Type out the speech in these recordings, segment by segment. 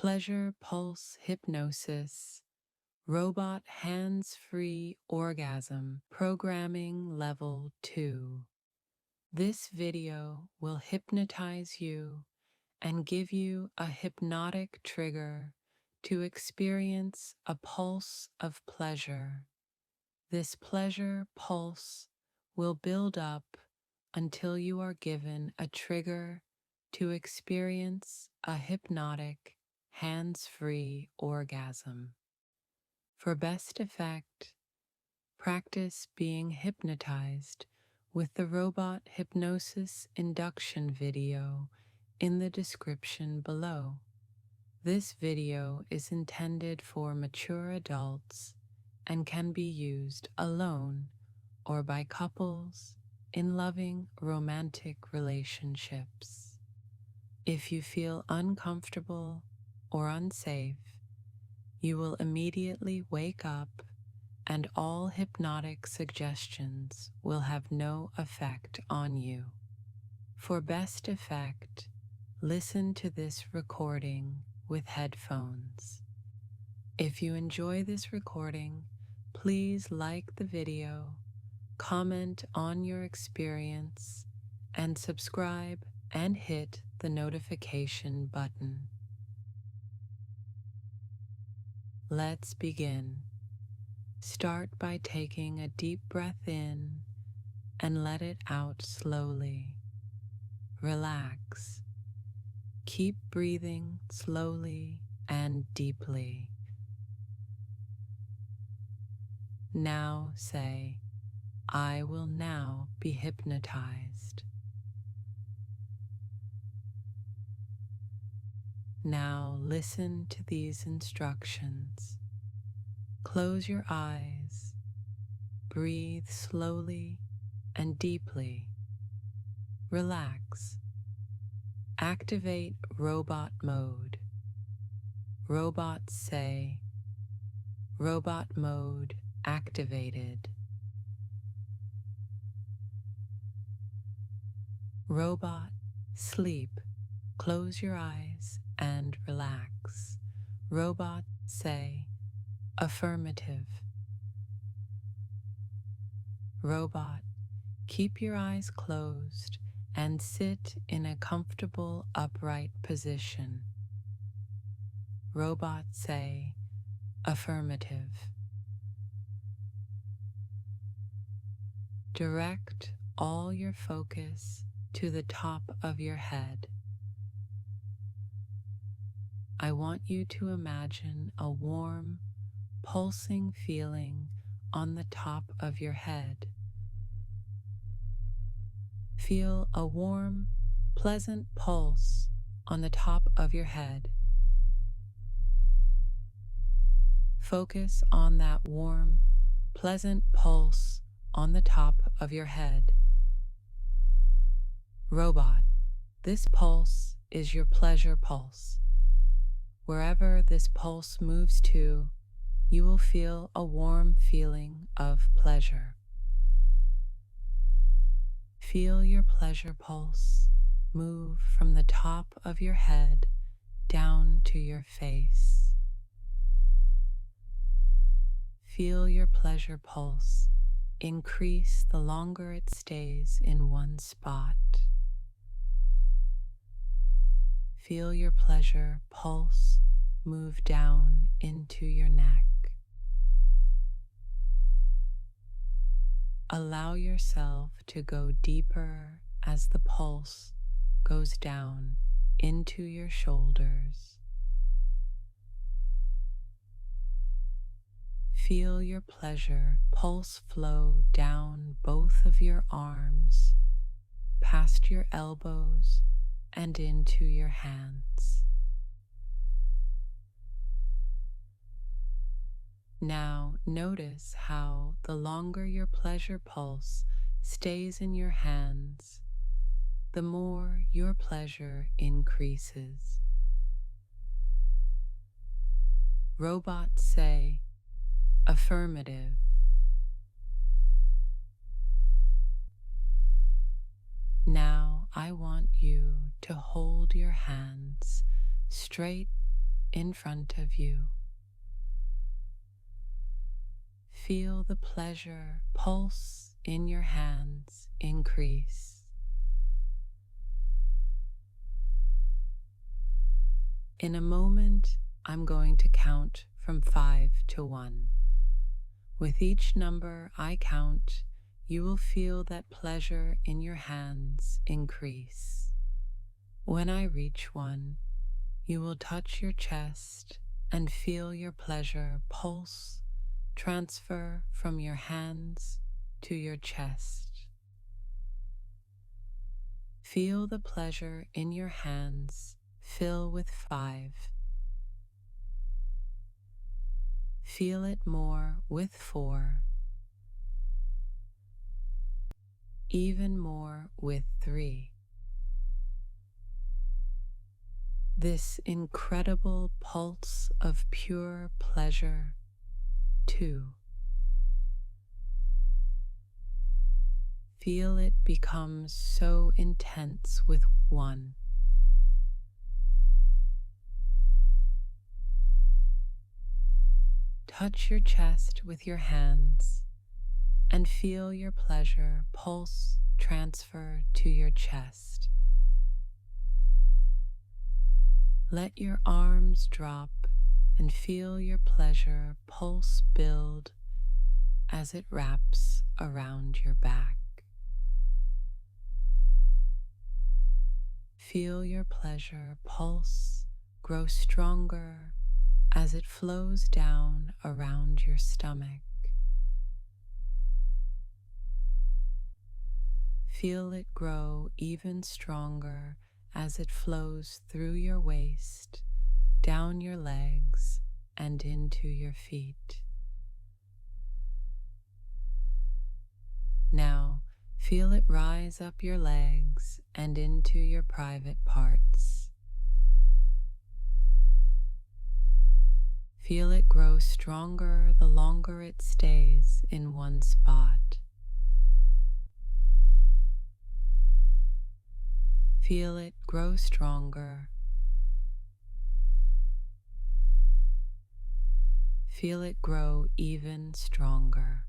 Pleasure Pulse Hypnosis, Robot Hands-Free Orgasm Programming Level 2. This video will hypnotize you and give you a hypnotic trigger to experience a pulse of pleasure. This pleasure pulse will build up until you are given a trigger to experience a hypnotic, hands-free orgasm. For best effect, practice being hypnotized with the Robot Hypnosis induction video in the description below. This video is intended for mature adults and can be used alone or by couples in loving romantic relationships. If you feel uncomfortable or unsafe, you will immediately wake up and all hypnotic suggestions will have no effect on you. For best effect, listen to this recording with headphones. If you enjoy this recording, please like the video, comment on your experience, and subscribe and hit the notification button. Let's begin. Start by taking a deep breath in and let it out slowly. Relax. Keep breathing slowly and deeply. Now say, "I will now be hypnotized." Now listen to these instructions. Close your eyes. Breathe slowly and deeply. Relax. Activate robot mode. Robots say, "Robot mode activated." Robot, sleep. Close your eyes and relax. Robot, say, "Affirmative." Robot, keep your eyes closed and sit in a comfortable upright position. Robot, say, "Affirmative." Direct all your focus to the top of your head. I want you to imagine a warm, pulsing feeling on the top of your head. Feel a warm, pleasant pulse on the top of your head. Focus on that warm, pleasant pulse on the top of your head. Robot, this pulse is your pleasure pulse. Wherever this pulse moves to, you will feel a warm feeling of pleasure. Feel your pleasure pulse move from the top of your head down to your face. Feel your pleasure pulse increase the longer it stays in one spot. Feel your pleasure pulse move down into your neck. Allow yourself to go deeper as the pulse goes down into your shoulders. Feel your pleasure pulse flow down both of your arms, past your elbows, and into your hands. Now notice how the longer your pleasure pulse stays in your hands, the more your pleasure increases. Robots say, "Affirmative." Now I want you to hold your hands straight in front of you. Feel the pleasure pulse in your hands increase. In a moment, I'm going to count from 5 to 1. With each number I count, you will feel that pleasure in your hands increase. When I reach 1, you will touch your chest and feel your pleasure pulse transfer from your hands to your chest. Feel the pleasure in your hands fill with 5. Feel it more with 4. Even more with 3. This incredible pulse of pure pleasure, 2. Feel it become so intense with 1. Touch your chest with your hands and feel your pleasure pulse transfer to your chest. Let your arms drop and feel your pleasure pulse build as it wraps around your back. Feel your pleasure pulse grow stronger as it flows down around your stomach. Feel it grow even stronger as it flows through your waist, down your legs, and into your feet. Now, feel it rise up your legs and into your private parts. Feel it grow stronger the longer it stays in one spot. Feel it grow stronger. Feel it grow even stronger.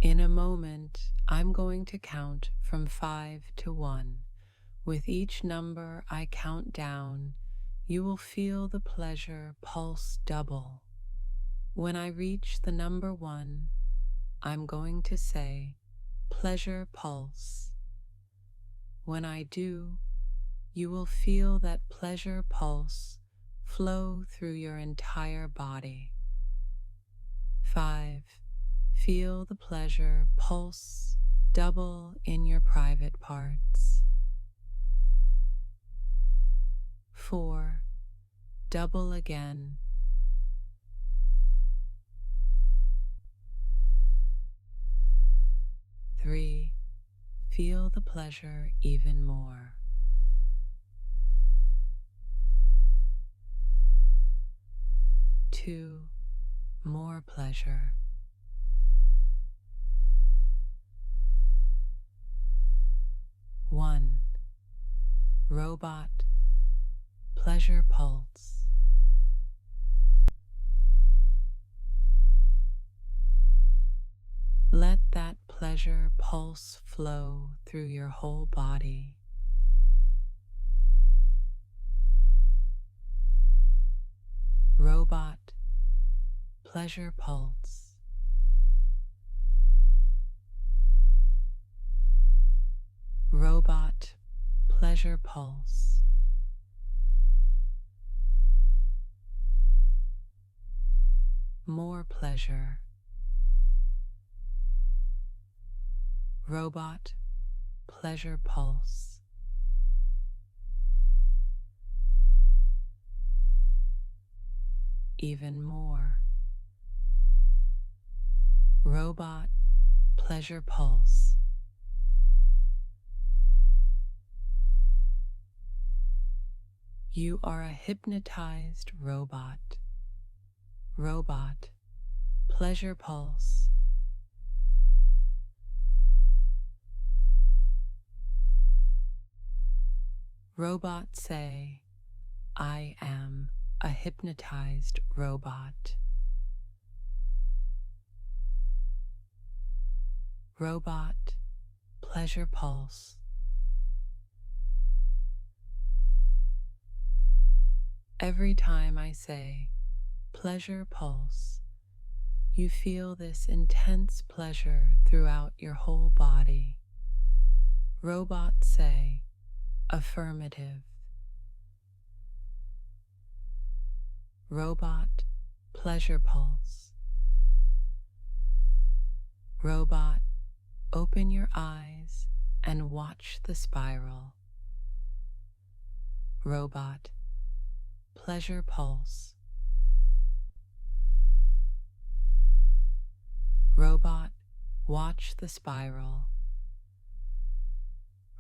In a moment, I'm going to count from 5 to 1. With each number I count down, you will feel the pleasure pulse double. When I reach the number 1, I'm going to say, Pleasure Pulse. When I do, you will feel that pleasure pulse flow through your entire body. 5. Feel the pleasure pulse double in your private parts. 4. Double again. 3. Feel the pleasure even more. 2. More pleasure. 1. Robot Pleasure Pulse. Let that pleasure pulse flow through your whole body. Robot Pleasure Pulse. Robot Pleasure Pulse. More pleasure. Robot Pleasure Pulse. Even more. Robot Pleasure Pulse. You are a hypnotized robot. Robot Pleasure Pulse. Robot say, I am a hypnotized robot. Robot, Pleasure Pulse. Every time I say, Pleasure Pulse, you feel this intense pleasure throughout your whole body. Robot say, affirmative. Robot, Pleasure Pulse. Robot, open your eyes and watch the spiral. Robot, Pleasure Pulse. Robot, watch the spiral.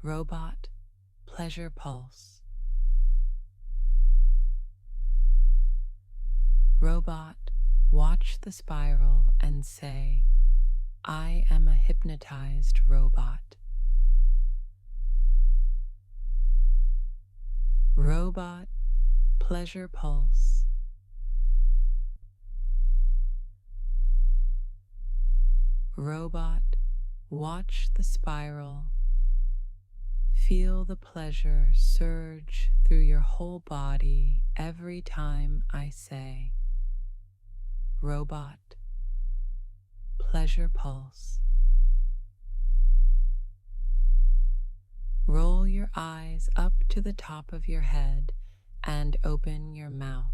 Robot, Pleasure Pulse. Robot, watch the spiral and say, I am a hypnotized robot. Robot, Pleasure Pulse. Robot, watch the spiral. Feel the pleasure surge through your whole body every time I say, Robot, Pleasure Pulse. Roll your eyes up to the top of your head and open your mouth.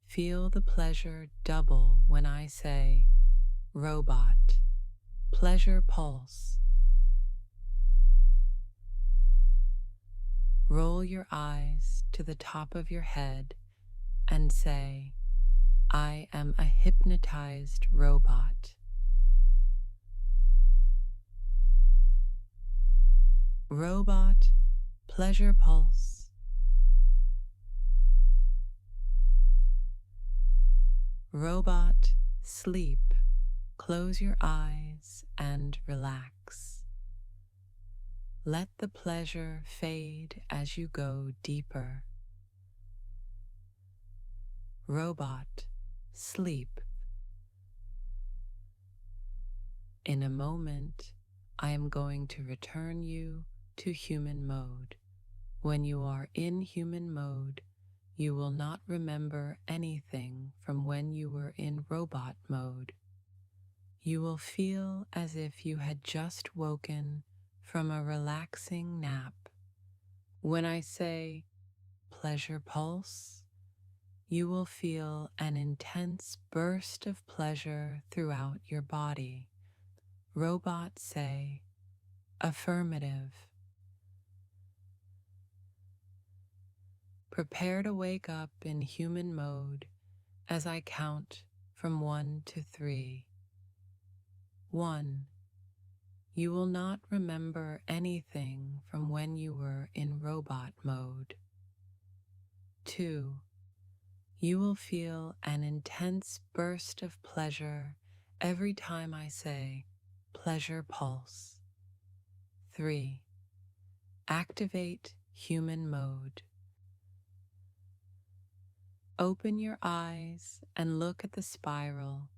Feel the pleasure double when I say, Robot, Pleasure Pulse. Roll your eyes to the top of your head and say, I am a hypnotized robot. Robot, Pleasure Pulse. Robot, sleep. Close your eyes and relax. Let the pleasure fade as you go deeper. Robot, sleep. In a moment, I am going to return you to human mode. When you are in human mode, you will not remember anything from when you were in robot mode. You will feel as if you had just woken from a relaxing nap. When I say Pleasure Pulse, you will feel an intense burst of pleasure throughout your body. Robot say, affirmative. Prepare to wake up in human mode as I count from 1 to 3. 1. You will not remember anything from when you were in robot mode. 2. You will feel an intense burst of pleasure every time I say Pleasure Pulse. 3. Activate human mode. Open your eyes and look at the spiral.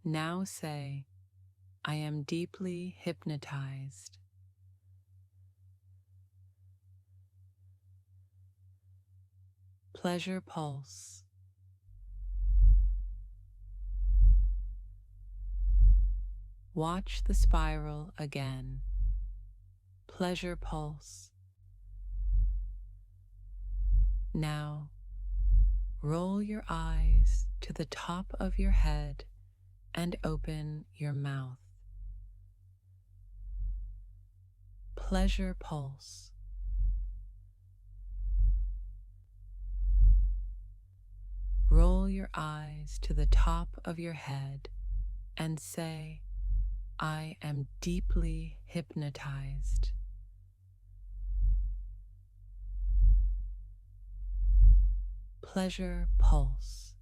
Now say, I am deeply hypnotized. Pleasure Pulse. Watch the spiral again. Pleasure Pulse. Now, roll your eyes to the top of your head and open your mouth. Pleasure Pulse. Roll your eyes to the top of your head and say, I am deeply hypnotized. Pleasure Pulse.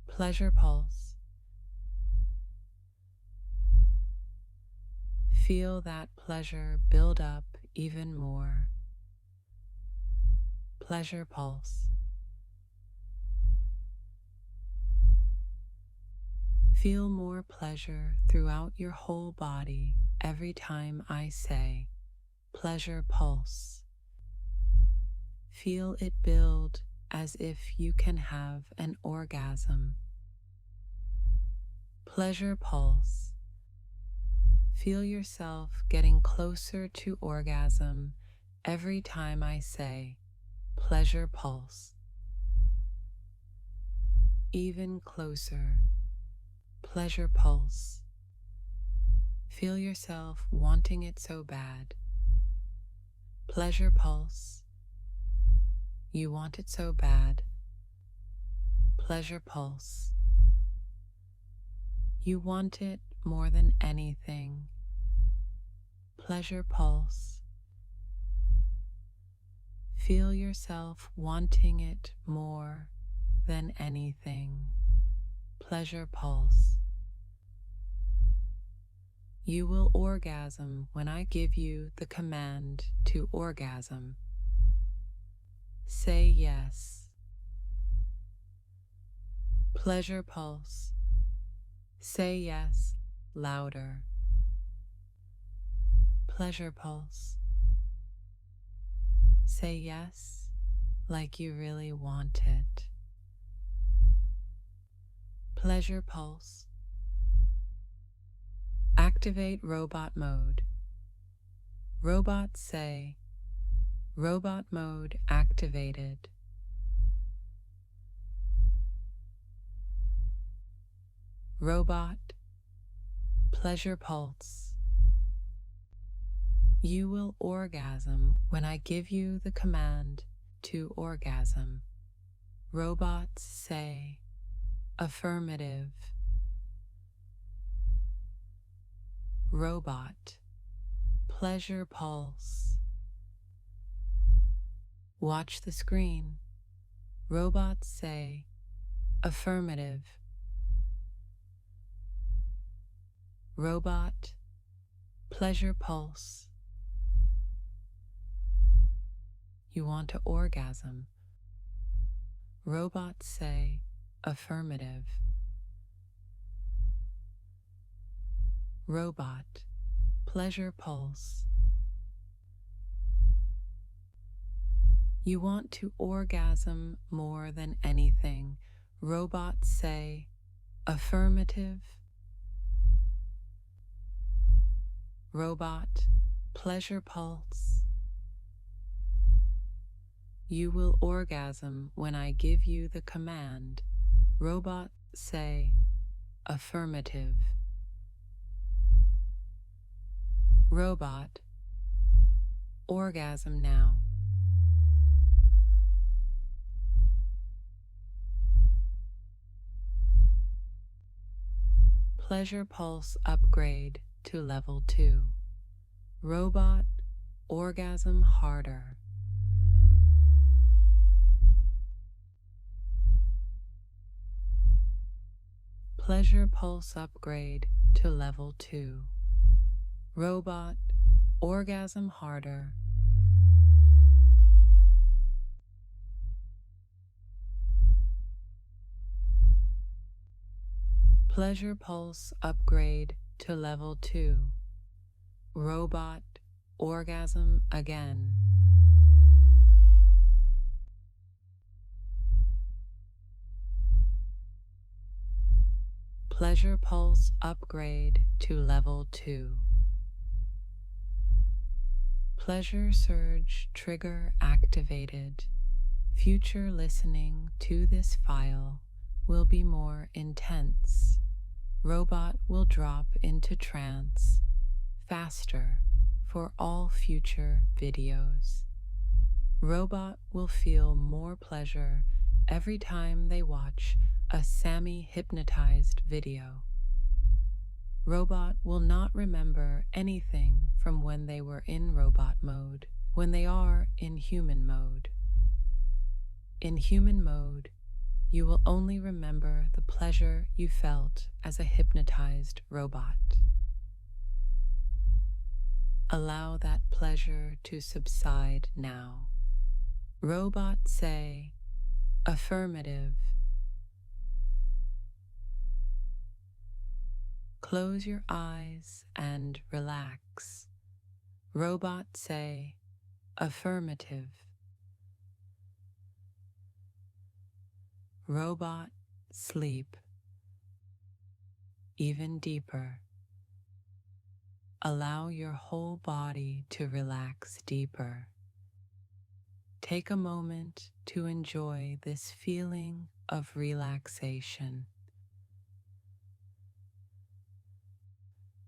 Pleasure Pulse. Feel that pleasure build up even more. Pleasure pulse. Feel more pleasure throughout your whole body every time I say pleasure pulse. Feel it build as if you can have an orgasm. Pleasure pulse. Feel yourself getting closer to orgasm every time I say pleasure pulse. Even closer. Pleasure pulse. Feel yourself wanting it so bad. Pleasure pulse. You want it so bad. Pleasure pulse. You want it more than anything. Pleasure pulse. Feel yourself wanting it more than anything. Pleasure pulse. You will orgasm when I give you the command to orgasm. Say yes. Pleasure pulse. Say yes louder. Pleasure pulse. Say yes like you really want it. Pleasure pulse. Activate robot mode. Robot say, robot mode activated. Robot, pleasure pulse. You will orgasm when I give you the command to orgasm. Robots say, affirmative. Robot, pleasure pulse. Watch the screen. Robots say, affirmative. Robot, pleasure pulse. You want to orgasm. Robots say, affirmative. Robot, pleasure pulse. You want to orgasm more than anything. Robots say, affirmative. Robot, pleasure pulse. You will orgasm when I give you the command. Robot say, affirmative. Robot, orgasm now. Pleasure pulse upgrade to level 2. Robot, orgasm harder. Pleasure pulse upgrade to level 2. Robot, orgasm harder. Pleasure pulse upgrade to level 2. Robot, orgasm again. Pleasure pulse upgrade to level 2. Pleasure surge trigger activated. Future listening to this file will be more intense. Robot will drop into trance faster for all future videos. Robot will feel more pleasure every time they watch a SammieHypnotized video. Robot will not remember anything from when they were in robot mode, when they are in human mode. In human mode, you will only remember the pleasure you felt as a hypnotized robot. Allow that pleasure to subside now. Robot say, affirmative. Close your eyes and relax. Robot say, affirmative. Robot sleep. Even deeper. Allow your whole body to relax deeper. Take a moment to enjoy this feeling of relaxation.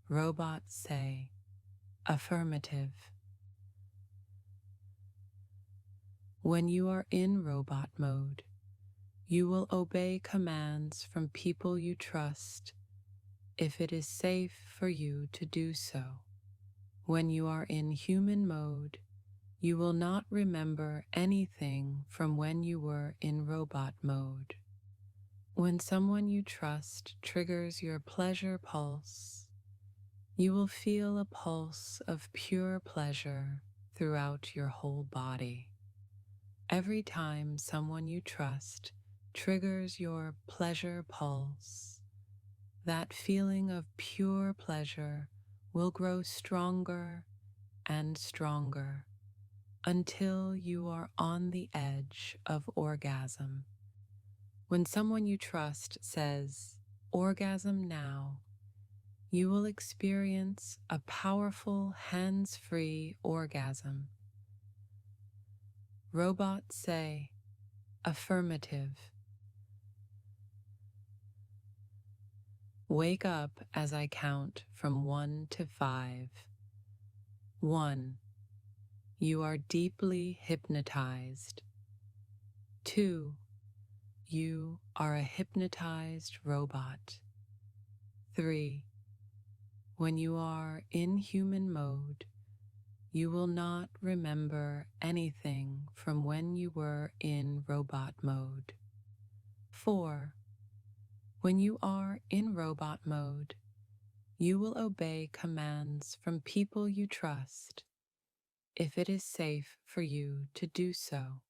Robots say, affirmative. When you are in robot mode, you will obey commands from people you trust if it is safe for you to do so. When you are in human mode, you will not remember anything from when you were in robot mode. When someone you trust triggers your pleasure pulse, you will feel a pulse of pure pleasure throughout your whole body. Every time someone you trust triggers your pleasure pulse, that feeling of pure pleasure will grow stronger and stronger until you are on the edge of orgasm. When someone you trust says, "Orgasm now," you will experience a powerful hands-free orgasm. Robots say, affirmative. Wake up as I count from 1 to 5. 1. You are deeply hypnotized. 2. You are a hypnotized robot. 3. When you are in human mode, you will not remember anything from when you were in robot mode. 4. When you are in robot mode, you will obey commands from people you trust if it is safe for you to do so.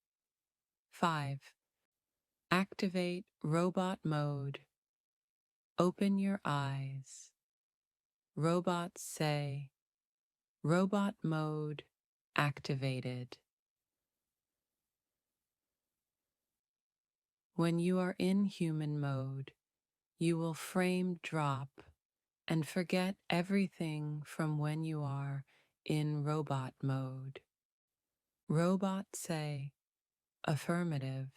5. Activate robot mode. Open your eyes. Robots say, robot mode activated. When you are in human mode, you will frame drop and forget everything from when you are in robot mode. Robots say, affirmative.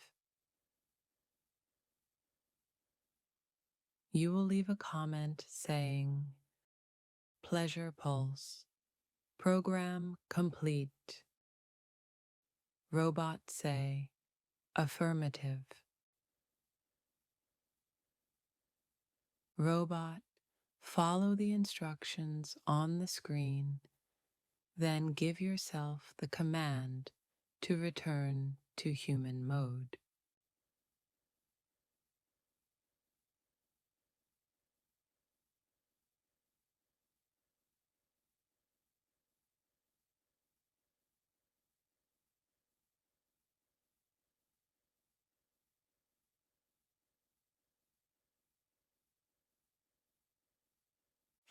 You will leave a comment saying, Pleasure Pulse, program complete. Robots say, affirmative. Robot, follow the instructions on the screen, then give yourself the command to return to human mode.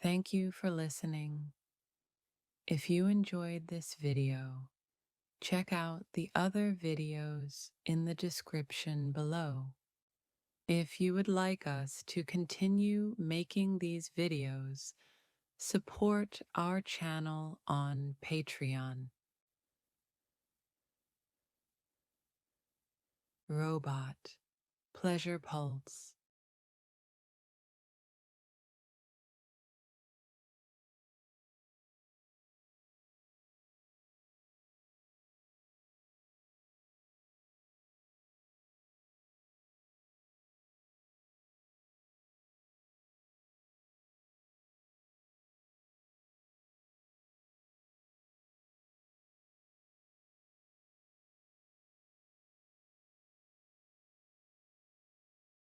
Thank you for listening. If you enjoyed this video, check out the other videos in the description below. If you would like us to continue making these videos, support our channel on Patreon. Robot, Pleasure Pulse.